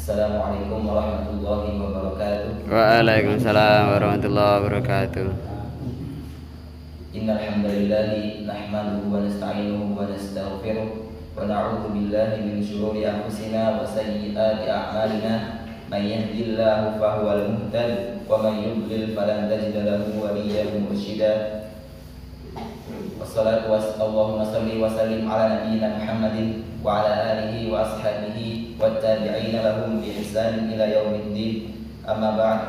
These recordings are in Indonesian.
Assalamualaikum warahmatullahi wabarakatuh. Waalaikumsalam warahmatullahi wabarakatuh. Innal hamdalillahi nahmaduhu wa nasta'inuhu wa nastaghfiruh wa na'udzu billahi min shururi anfusina wa sayyiati a'malina. May yahdihillahu fahuwal muhtadi wa may yudlil falan tajida lahu waliyyan mursyida. Wassalatu Allahumma salli wa sallim ala nabiyyina Muhammadin wa ala alihi wa ashabihi wa tabi'ina lahum bi ihsanin ila yaumiddin. Amma ba'd.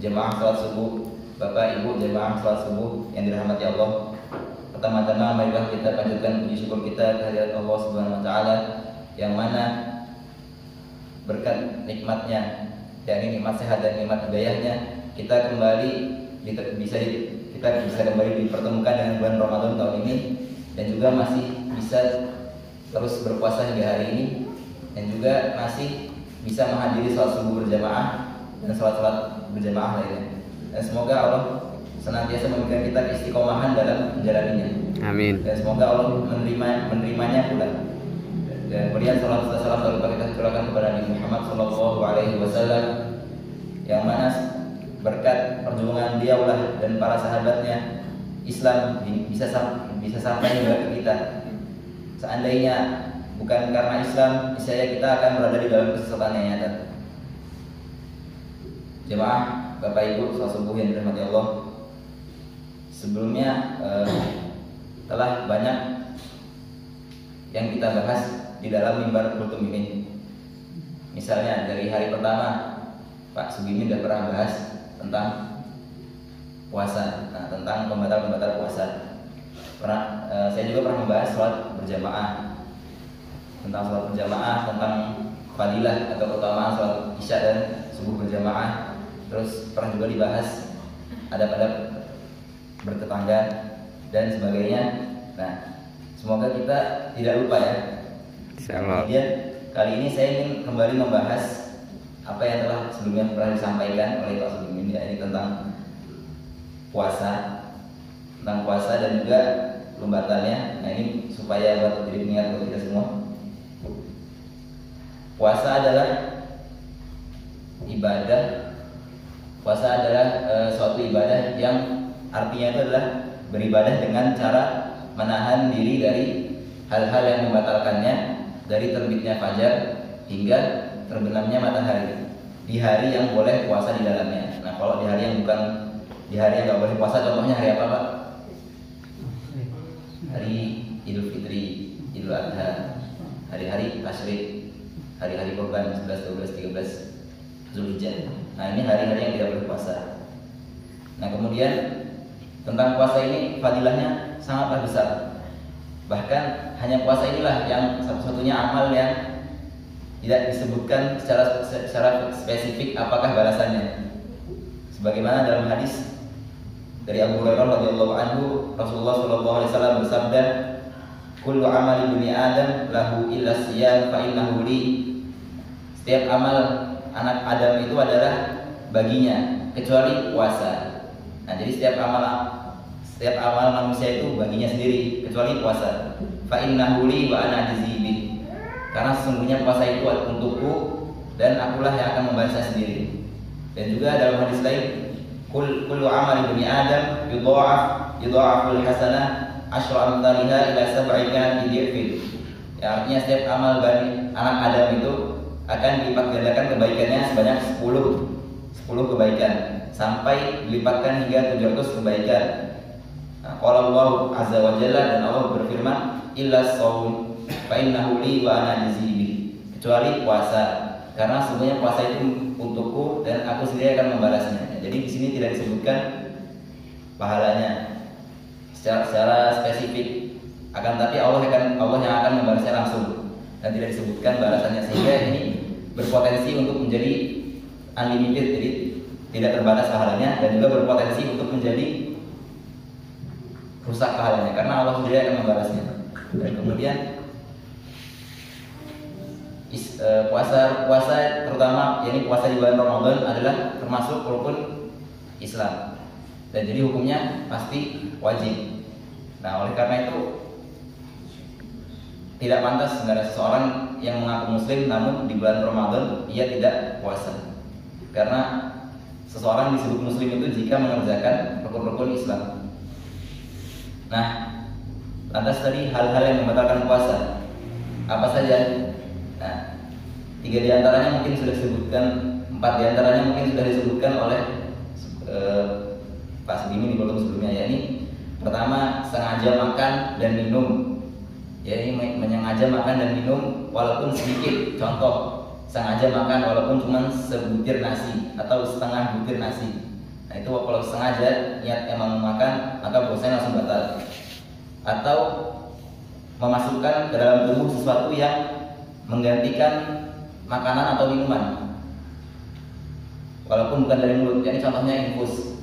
Jemaah salat subuh, Bapak Ibu jemaah salat subuh yang dirahmati Allah. Pertama-tama marilah kita panjatkan puji syukur kita kehadirat Allah Subhanahu wa taala yang mana berkat nikmatnya, yakni nikmat sehat dan nikmat hidayahnya, kita bisa kembali dipertemukan dengan bulan Ramadan tahun ini, dan juga masih bisa terus berpuasa hingga hari ini, dan juga masih bisa menghadiri sholat subuh berjamaah dan sholat berjamaah lainnya. Dan semoga Allah senantiasa memberikan kita istiqomahan dalam menjalaninya. Amin. Dan semoga Allah menerimanya pula. Dan kemudian salam kita curahkan kepada Nabi Muhammad SAW, yang mana berkat perjuangan diaulah dan para sahabatnya Islam bisa sampai hingga ke kita. Seandainya bukan karena Islam, niscaya kita akan berada di dalam kesesatan yang nyata. Jemaah Bapak Ibu salat subuh yang dirahmati Allah, sebelumnya telah banyak yang kita bahas di dalam mimbar kultum ini. Misalnya dari hari pertama Pak Sugimi sudah pernah bahas tentang puasa, tentang pembatal puasa. Saya juga pernah membahas sholat berjamaah, tentang sholat berjamaah, tentang fadilah atau keutamaan sholat isya dan subuh berjamaah. Terus pernah juga dibahas adab-adab bertetangga dan sebagainya. Nah, semoga kita tidak lupa ya. Kemudian kali ini saya ingin kembali membahas apa yang telah sebelumnya pernah disampaikan oleh Pak Sugimin, yakni tentang puasa dan juga pembatalnya. Nah, ini supaya buat jadi pengingat buat kita semua. Puasa adalah ibadah. Puasa adalah suatu ibadah yang artinya itu adalah beribadah dengan cara menahan diri dari hal-hal yang membatalkannya, dari terbitnya fajar hingga terbenamnya matahari di hari yang boleh puasa di dalamnya. Nah, kalau di hari yang nggak boleh puasa, contohnya hari apa Pak? Hari Idul Fitri, Idul Adha, hari-hari tasyrik, hari-hari kurban 11, 12, 13 Zulhijjah. Nah, ini hari-hari yang tidak boleh puasa. Nah, kemudian tentang puasa ini fadilahnya sangatlah besar. Bahkan hanya puasa inilah yang satu-satunya amal yang tidak disebutkan secara spesifik apakah balasannya. Sebagaimana dalam hadis dari Abu Hurairah radhiyallahu anhu, Rasulullah sallallahu alaihi wasallam bersabda, "Kullu amali bani Adam lahu illa siyam fa innahu li." Setiap amal anak Adam itu adalah baginya kecuali puasa. Nah, jadi setiap amal manusia itu baginya sendiri kecuali puasa. Fa innahu li wa ana ajzi bih. Karena sesungguhnya puasa itu untukku dan akulah yang akan membalasnya sendiri. Dan juga dalam hadis lain, kullu amali bani Adam yudha'aful hasanah asyra amthaliha ila sab'ina idhifin. Ya, artinya setiap amal anak Adam itu akan dilipat gandakan kebaikannya sebanyak 10 kebaikan sampai dilipatkan hingga 700 kebaikan. Nah, qala Allah azza wa jalla, dan Allah berfirman, illa shaum fa innahu li wa ana ajzi, kecuali puasa, karena sebenarnya puasa itu untukku dan aku sendiri akan membalasnya. Jadi di sini tidak disebutkan pahalanya secara spesifik, akan tapi Allah yang akan membalasnya langsung, dan tidak disebutkan balasannya, sehingga ini berpotensi untuk menjadi unlimited, jadi tidak terbatas pahalanya, dan juga berpotensi untuk menjadi rusak pahalanya karena Allah sendiri akan membalasnya. Dan kemudian puasa terutama yakni puasa di bulan Ramadan adalah termasuk rukun Islam, dan jadi hukumnya pasti wajib. Nah, oleh karena itu tidak pantas sebenarnya seseorang yang mengaku muslim namun di bulan Ramadan ia tidak puasa. Karena seseorang disebut muslim itu jika mengerjakan rukun-rukun Islam. Nah, lantas tadi hal-hal yang membatalkan puasa apa saja? Nah, 3 diantaranya mungkin sudah disebutkan, 4 diantaranya mungkin sudah disebutkan oleh Pak Sudimi di volume sebelumnya, yakni pertama sengaja makan dan minum, yakni menyengaja makan dan minum walaupun sedikit. Contoh, sengaja makan walaupun cuma sebutir nasi atau setengah butir nasi. Nah itu kalau sengaja niat emang makan maka puasanya langsung batal. Atau memasukkan ke dalam tubuh sesuatu yang menggantikan makanan atau minuman walaupun bukan dari mulut, yakni contohnya infus.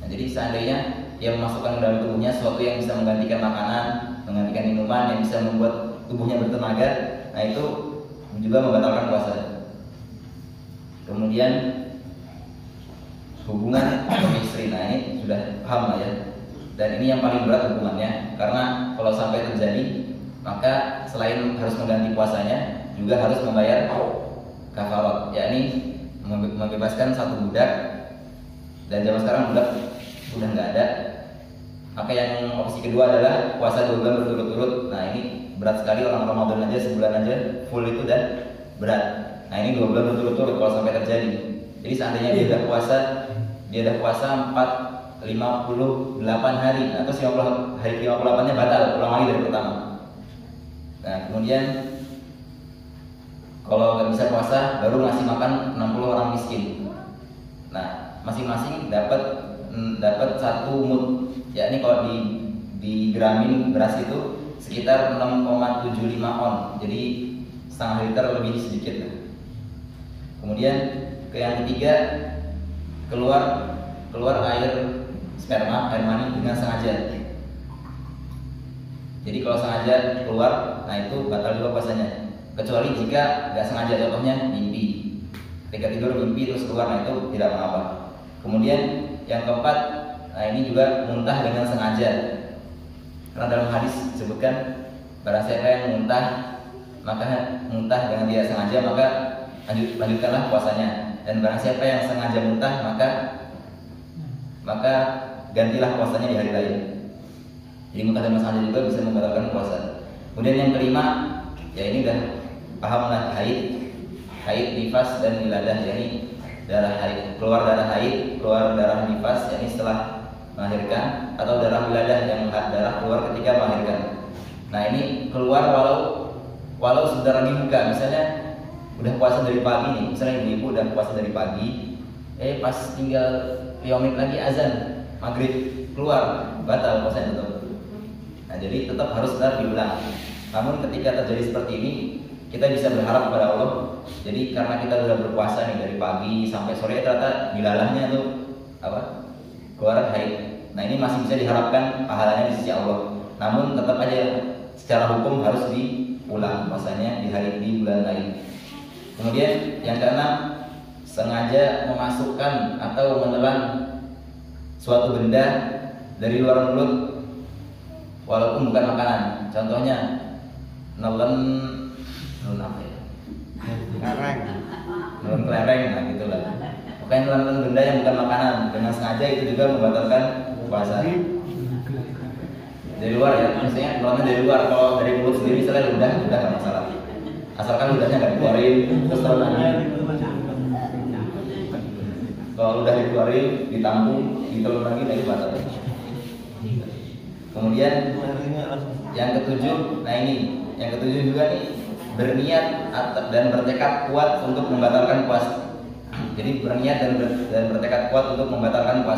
Nah, jadi seandainya ia memasukkan ke dalam tubuhnya sesuatu yang bisa menggantikan makanan, menggantikan minuman, yang bisa membuat tubuhnya bertenaga, nah itu juga membatalkan puasa. Kemudian hubungan suami istri, nah ini sudah paham lah ya. Dan ini yang paling berat hukumannya, karena kalau sampai terjadi maka selain harus mengganti puasanya juga harus membayar kafarat, yakni membebaskan satu budak. Dan zaman sekarang budak sudah nggak ada. Maka yang opsi kedua adalah puasa 2 bulan berturut-turut. Nah ini berat sekali, orang Ramadan aja sebulan aja full itu dan berat. Nah ini 2 bulan berturut-turut kalau sampai terjadi. Jadi seandainya dia udah puasa 58 hari atau 50 hari 58-nya batal, ulang lagi dari pertama. Nah kemudian kalau nggak bisa puasa baru ngasih makan 60 orang miskin. Nah masing-masing dapat 1 mud, yakni kalau di gramin beras itu sekitar 6,75 on, jadi setengah liter lebih sedikit. Kemudian yang ketiga, keluar air sperma, air mani dengan sengaja. Jadi kalau sengaja keluar, nah itu batal juga puasanya. Kecuali jika nggak sengaja, contohnya mimpi, ketika tidur mimpi terus keluar, nah itu tidak mengapa. Kemudian yang keempat, nah ini juga muntah dengan sengaja. Karena dalam hadis disebutkan barang siapa yang muntah dengan tidak sengaja maka lanjutkanlah puasanya. Dan barang siapa yang sengaja muntah maka gantilah puasanya di hari lain. Jadi muntah dengan sengaja juga bisa membatalkan puasa. Kemudian yang kelima, ya ini udah paham lah, haid, nifas dan wiladah, yakni darah haid, keluar darah nifas, yakni setelah melahirkan, atau darah wiladah yang darah keluar ketika melahirkan. Nah ini keluar walau sebentar lagi buka, misalnya udah puasa dari pagi nih, misalnya ibu udah puasa dari pagi, pas tinggal 5 menit lagi azan maghrib keluar, batal puasanya tetap. Nah jadi tetap harus benar diulang. Namun ketika terjadi seperti ini, kita bisa berharap kepada Allah. Jadi karena kita sudah berpuasa nih dari pagi sampai sore, ternyata dilalahnya tuh keluar haid. Nah ini masih bisa diharapkan pahalanya di sisi Allah. Namun tetap aja secara hukum harus diulang puasanya di bulan lain. Kemudian yang keenam, sengaja memasukkan atau menelan suatu benda dari luar mulut walaupun bukan makanan. Contohnya nelen apa ya? Nelen kelereng, nah gitulah. Pokoknya nelen benda yang bukan makanan dengan sengaja itu juga membatalkan puasa. Dari luar ya, maksudnya nelennya dari luar. Kalau dari mulut sendiri misalnya udah nggak masalah. Asalkan ludahnya nggak dikeluarin terus telan. Kalau udah dikeluarin, ditampung, ditelan lagi, nah itu batal. Kemudian yang ketujuh, nah ini yang ketujuh juga nih, berniat dan bertekad kuat untuk membatalkan puasa. Jadi berniat dan bertekad kuat untuk membatalkan puasa.